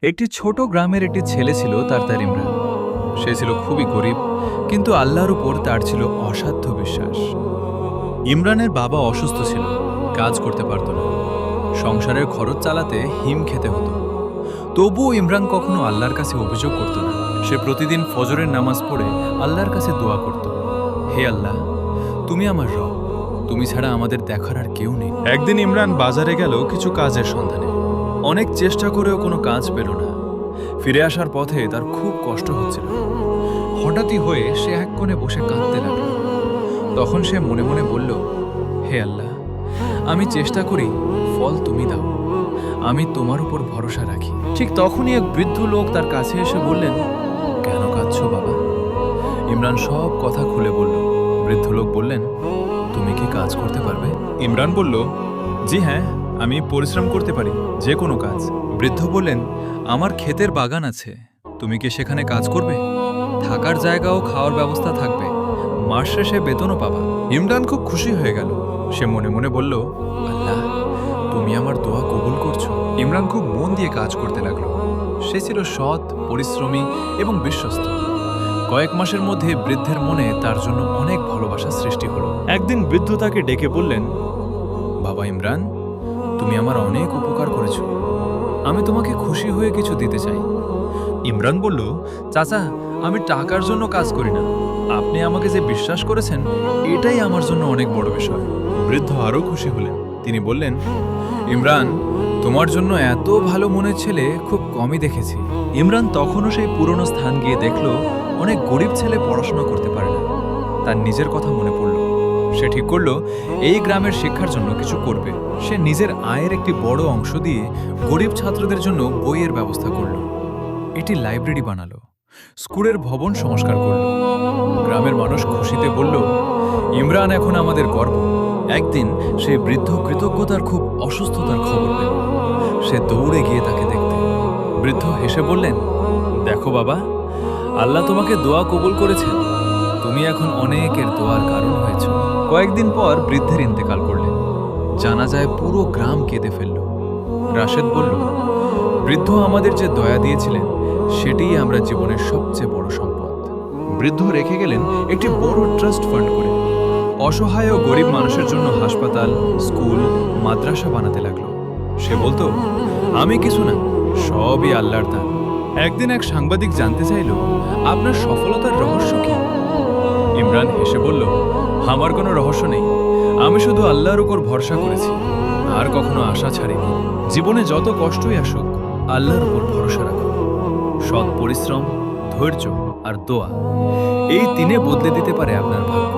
একটি ছোট গ্রামের একটি ছেলে ছিল, তার ইমরান। সে ছিল খুবই গরিব, কিন্তু আল্লাহর উপর তার ছিল অসাধ্য বিশ্বাস। ইমরানের বাবা অসুস্থ ছিল, কাজ করতে পারত না, সংসারের খরচ চালাতে হিম খেতে হতো। তবুও ইমরান কখনো আল্লাহর কাছে অভিযোগ করত না। সে প্রতিদিন ফজরের নামাজ পড়ে আল্লাহর কাছে দোয়া করত, হে আল্লাহ, তুমি আমার রব, তুমি ছাড়া আমাদের দেখার আর কেউ নেই। একদিন ইমরান বাজারে গেল কিছু কাজের সন্ধানে। অনেক চেষ্টা করেও কোনো কাজ পেল না। ফিরে আসার পথে তার খুব কষ্ট হচ্ছিল। হঠাৎই হয়ে সে এক কোণে বসে কাঁদতে লাগল। তখন সে মনে মনে বলল, হে আল্লাহ, আমি চেষ্টা করি, ফল তুমি দাও, আমি তোমার উপর ভরসা রাখি। ঠিক তখনই এক বৃদ্ধ লোক তার কাছে এসে বললেন, কেন কাঁদছো বাবা? ইমরান সব কথা খুলে বলল। বৃদ্ধ লোক বললেন, তুমি কি কাজ করতে পারবে? ইমরান বলল, জি হ্যাঁ, আমি পরিশ্রম করতে পারি, যে কোনো কাজ। বৃদ্ধ বললেন, আমার ক্ষেতের বাগান আছে, তুমি কি সেখানে কাজ করবে? থাকার জায়গা ও খাওয়ার ব্যবস্থা থাকবে, মাস শেষে বেতনও পাবা। ইমরান খুব খুশি হয়ে গেল। সে মনে মনে বলল, আল্লাহ, তুমি আমার দোয়া কবুল করছো। ইমরান খুব মন দিয়ে কাজ করতে লাগলো। সে ছিল সৎ, পরিশ্রমী এবং বিশ্বস্ত। কয়েক মাসের মধ্যে বৃদ্ধের মনে তার জন্য অনেক ভালোবাসা সৃষ্টি হলো। একদিন বৃদ্ধ তাকে ডেকে বললেন, বাবা ইমরান, তুমি আমার অনেক উপকার করেছো, আমি তোমাকে খুশি হয়ে কিছু দিতে চাই। ইমরান বলল, চাচা, আমি টাকার জন্য কাজ করি না, আপনি আমাকে যে বিশ্বাস করেছেন, এটাই আমার জন্য অনেক বড় বিষয়। বৃদ্ধ আরও খুশি হলেন। তিনি বললেন, ইমরান, তোমার জন্য এত ভালো মনের ছেলে খুব কমই দেখেছি। ইমরান তখনও সেই পুরনো স্থান গিয়ে দেখল, অনেক গরিব ছেলে পড়াশোনা করতে পারে না। তার নিজের কথা মনে পড়ল। সে ঠিক করল, এই গ্রামের শিক্ষার জন্য কিছু করবে। সে নিজের আয়ের একটি বড় অংশ দিয়ে গরিব ছাত্রদের জন্য বইয়ের ব্যবস্থা করল। এটি লাইব্রেরি বানালো, স্কুলের ভবন সংস্কার করল। গ্রামের মানুষ খুশিতে বলল, ইমরান এখন আমাদের গর্ব। একদিন সেই বৃদ্ধ কৃতজ্ঞতার খুব অসুস্থতার খবর পেল। সে দৌড়ে গিয়ে তাকে দেখতে। বৃদ্ধ হেসে বললেন, দেখো বাবা, আল্লাহ তোমাকে দোয়া কবুল করেছেন, তুমি এখন অনেকের দোয়ার কারণ হয়েছ। কয়েকদিন পর বৃদ্ধের ইন্তেকাল করলেন। জানাজায় পুরো গ্রাম কেঁদে ফেলল। রাশেদ বলল, বৃদ্ধ আমাদের যে দয়া দিয়েছিলেন, সেটিই আমরা জীবনের সবচেয়ে বড় সম্পদ। বৃদ্ধ রেখে গেলেন একটি বড় ট্রাস্ট ফান্ড করে। অসহায় ও গরিব মানুষের জন্য হাসপাতাল, স্কুল, মাদ্রাসা বানাতে লাগলো। সে বলতো, আমি কিছু না, সবই আল্লাহর দান। একদিন এক সাংবাদিক জানতে চাইল, আপনার সফলতার রহস্য কি? ইমরান হেসে বলল, আমার কোনো রহস্য নেই, আমি শুধু আল্লাহর উপর ভরসা করেছি, আর কখনো আশা ছাড়িনি। জীবনে যত কষ্টই আসুক, আল্লাহর উপর ভরসা রাখুন। সৎ পরিশ্রম, ধৈর্য আর দোয়া, এই তিনে বদলে দিতে পারে আপনার ভাগ্য।